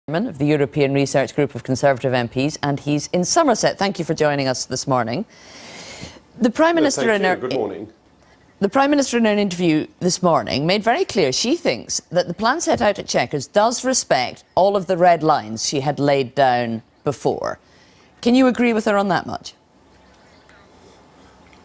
Chairman of the European Research Group of Conservative MPs, and he's in Somerset. Thank you for joining us this morning. The Prime Minister Good morning. The Prime Minister in an interview this morning made very clear she thinks that the plan set out at Chequers does respect all of the red lines she had laid down before. Can you agree with her on that much?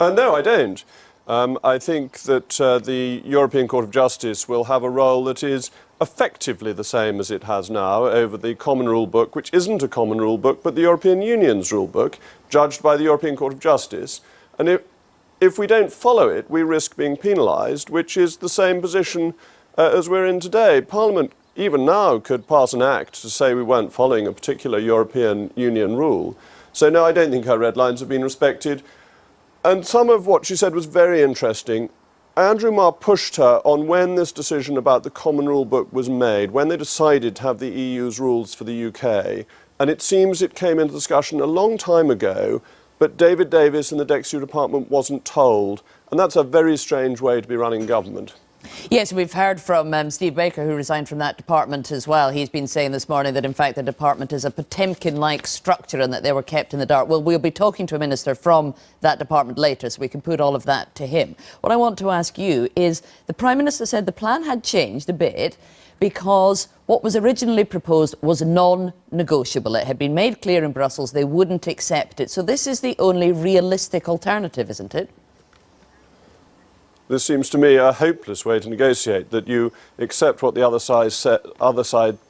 No, I don't. I think that the European Court of Justice will have a role that is effectively the same as it has now over the Common Rule Book, which isn't a Common Rule Book, but the European Union's Rule Book, judged by the European Court of Justice. And if we don't follow it, we risk being penalised, which is the same position as we're in today. Parliament, even now, could pass an act to say we weren't following a particular European Union rule. So no, I don't think her red lines have been respected. And some of what she said was very interesting. Andrew Marr pushed her on when this decision about the Common Rule Book was made, when they decided to have the EU's rules for the UK. And it seems it came into discussion a long time ago, but David Davis in the DExEU department wasn't told. And that's a very strange way to be running government. Yes, we've heard from Steve Baker, who resigned from that department as well. He's been saying this morning that, in fact, the department is a Potemkin-like structure and that they were kept in the dark. Well, we'll be talking to a minister from that department later, so we can put all of that to him. What I want to ask you is, the Prime Minister said the plan had changed a bit because what was originally proposed was non-negotiable. It had been made clear in Brussels they wouldn't accept it. So this is the only realistic alternative, isn't it? This seems to me a hopeless way to negotiate, that you accept what the other side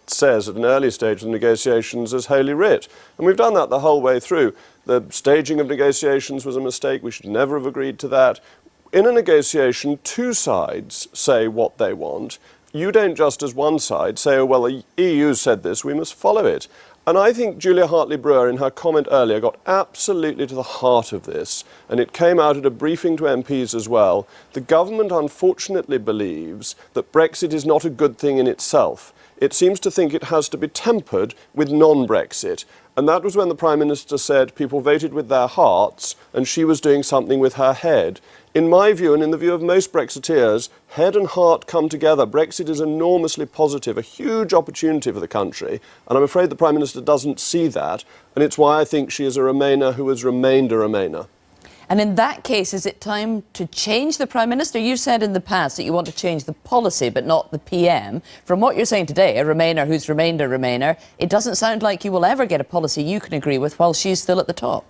says at an early stage of the negotiations as holy writ. And we've done that the whole way through. The staging of negotiations was a mistake. We should never have agreed to that. In a negotiation, two sides say what they want. You don't just as one side say, oh, well, the EU said this, we must follow it. And I think Julia Hartley-Brewer, in her comment earlier, got absolutely to the heart of this. And it came out at a briefing to MPs as well. The government, unfortunately, believes that Brexit is not a good thing in itself. It seems to think it has to be tempered with non-Brexit. And that was when the Prime Minister said people voted with their hearts and she was doing something with her head. In my view, and in the view of most Brexiteers, head and heart come together. Brexit is enormously positive, a huge opportunity for the country. And I'm afraid the Prime Minister doesn't see that. And it's why I think she is a Remainer who has remained a Remainer. And in that case, is it time to change the Prime Minister? You said in the past that you want to change the policy, but not the PM. From what you're saying today, a Remainer who's remained a Remainer, it doesn't sound like you will ever get a policy you can agree with while she's still at the top.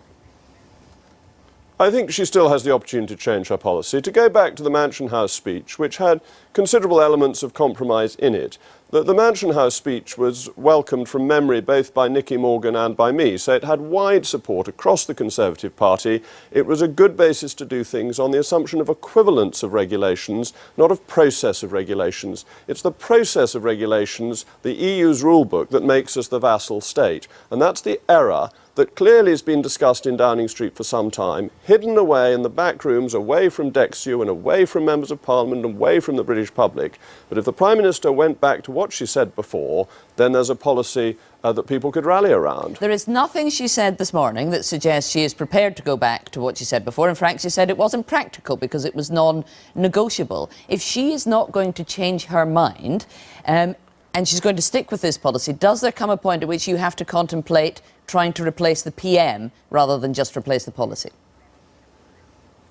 I think she still has the opportunity to change her policy. To go back to the Mansion House speech, which had considerable elements of compromise in it, the Mansion House speech was welcomed from memory both by Nicky Morgan and by me, so it had wide support across the Conservative Party. It was a good basis to do things on the assumption of equivalence of regulations, not of process of regulations. It's the process of regulations, the EU's rule book, that makes us the vassal state. And that's the error that clearly has been discussed in Downing Street for some time, hidden away in the back rooms, away from DExEU and away from members of Parliament and away from the British public. But if the Prime Minister went back to what she said before, then there's a policy that people could rally around. There is nothing she said this morning that suggests she is prepared to go back to what she said before. In fact, she said it wasn't practical because it was non-negotiable. If she is not going to change her mind, and she's going to stick with this policy, does there come a point at which you have to contemplate trying to replace the PM rather than just replace the policy?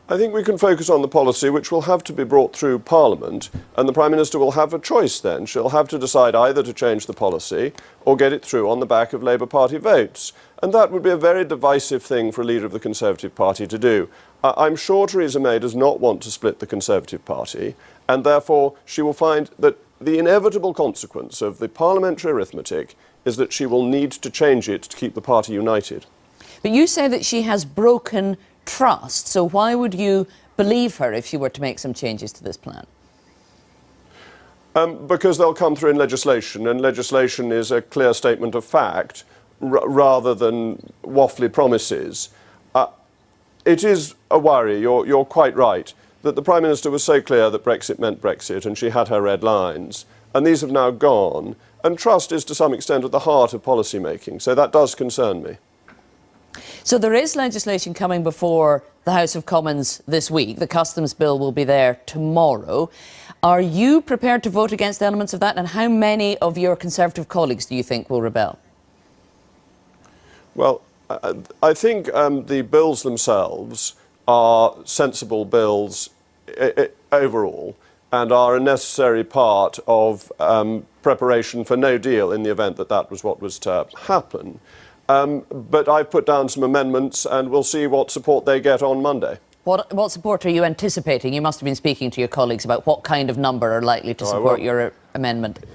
I think we can focus on the policy, which will have to be brought through Parliament, and the Prime Minister will have a choice then. She'll have to decide either to change the policy or get it through on the back of Labour Party votes. And that would be a very divisive thing for a leader of the Conservative Party to do. I'm sure Theresa May does not want to split the Conservative Party, and therefore she will find that the inevitable consequence of the parliamentary arithmetic is that she will need to change it to keep the party united. But you say that she has broken trust, so why would you believe her if she were to make some changes to this plan? Because they'll come through in legislation, and legislation is a clear statement of fact rather than waffly promises. It is a worry, you're quite right, that the Prime Minister was so clear that Brexit meant Brexit and she had her red lines, and these have now gone, and trust is to some extent at the heart of policy making, so that does concern me. So there is legislation coming before the House of Commons this week. The customs bill will be there tomorrow. Are you prepared to vote against elements of that? And how many of your Conservative colleagues do you think will rebel? Well, I think the bills themselves are sensible bills overall and are a necessary part of preparation for no deal in the event that that was what was to happen. But I've put down some amendments and we'll see what support they get on Monday. What support are you anticipating? You must have been speaking to your colleagues about what kind of number are likely to support your amendment.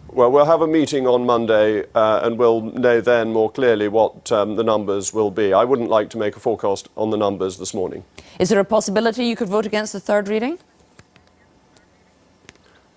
Well, we'll have a meeting on Monday and we'll know then more clearly what the numbers will be. I wouldn't like to make a forecast on the numbers this morning. Is there a possibility you could vote against the third reading?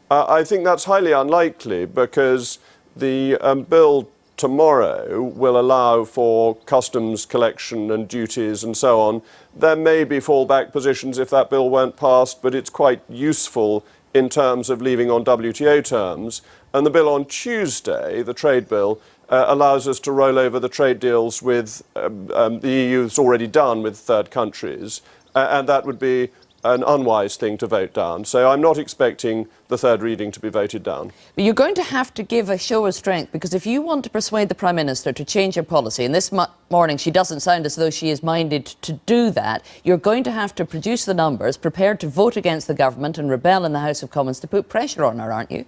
I think that's highly unlikely because the bill tomorrow will allow for customs collection and duties and so on. There may be fallback positions if that bill weren't passed, but it's quite useful in terms of leaving on WTO terms. And the bill on Tuesday, the trade bill, allows us to roll over the trade deals with the EU's already done with third countries, and that would be an unwise thing to vote down. So I'm not expecting the third reading to be voted down. But you're going to have to give a show of strength, because if you want to persuade the Prime Minister to change her policy, and this morning she doesn't sound as though she is minded to do that, you're going to have to produce the numbers, prepared to vote against the government and rebel in the House of Commons to put pressure on her, aren't you?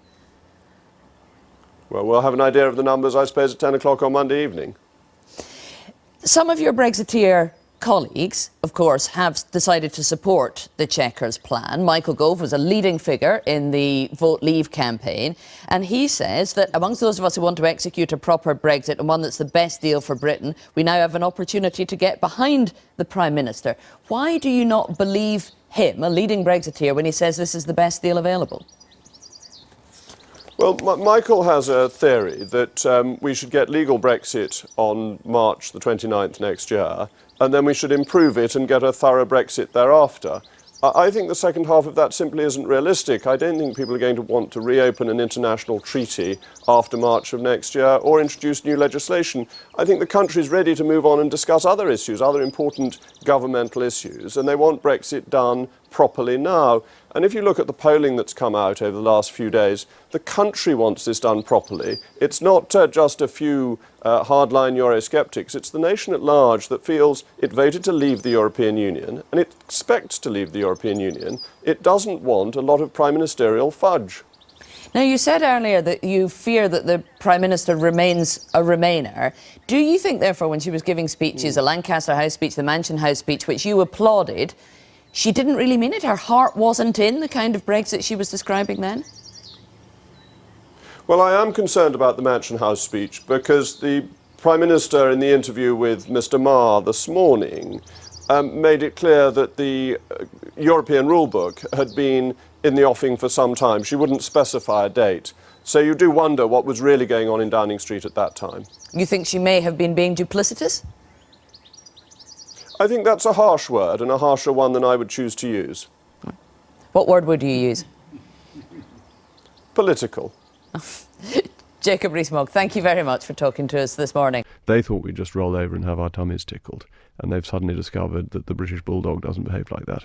Well, we'll have an idea of the numbers, I suppose, at 10 o'clock on Monday evening. Some of your Brexiteer colleagues, of course, have decided to support the Chequers plan. Michael Gove was a leading figure in the Vote Leave campaign, and he says that amongst those of us who want to execute a proper Brexit and one that's the best deal for Britain, we now have an opportunity to get behind the Prime Minister. Why do you not believe him, a leading Brexiteer, when he says this is the best deal available? Well, Michael has a theory that we should get legal Brexit on March the 29th next year, and then we should improve it and get a thorough Brexit thereafter. I think the second half of that simply isn't realistic. I don't think people are going to want to reopen an international treaty after March of next year or introduce new legislation. I think the country's ready to move on and discuss other issues, other important governmental issues, and they want Brexit done properly now. And if you look at the polling that's come out over the last few days, the country wants this done properly. It's not just a few hardline Eurosceptics. It's the nation at large that feels it voted to leave the European Union and it expects to leave the European Union. It doesn't want a lot of prime ministerial fudge. Now, you said earlier that you fear that the Prime Minister remains a Remainer. Do you think, therefore, when she was giving speeches, the Lancaster House speech, the Mansion House speech, which you applauded, she didn't really mean it? Her heart wasn't in the kind of Brexit she was describing then? Well, I am concerned about the Mansion House speech because the Prime Minister, in the interview with Mr. Marr this morning, made it clear that the European rulebook had been in the offing for some time. She wouldn't specify a date. So you do wonder what was really going on in Downing Street at that time. You think she may have been being duplicitous? I think that's a harsh word, and a harsher one than I would choose to use. What word would you use? Political. Jacob Rees Mogg, thank you very much for talking to us this morning. They thought we'd just roll over and have our tummies tickled, and they've suddenly discovered that the British bulldog doesn't behave like that.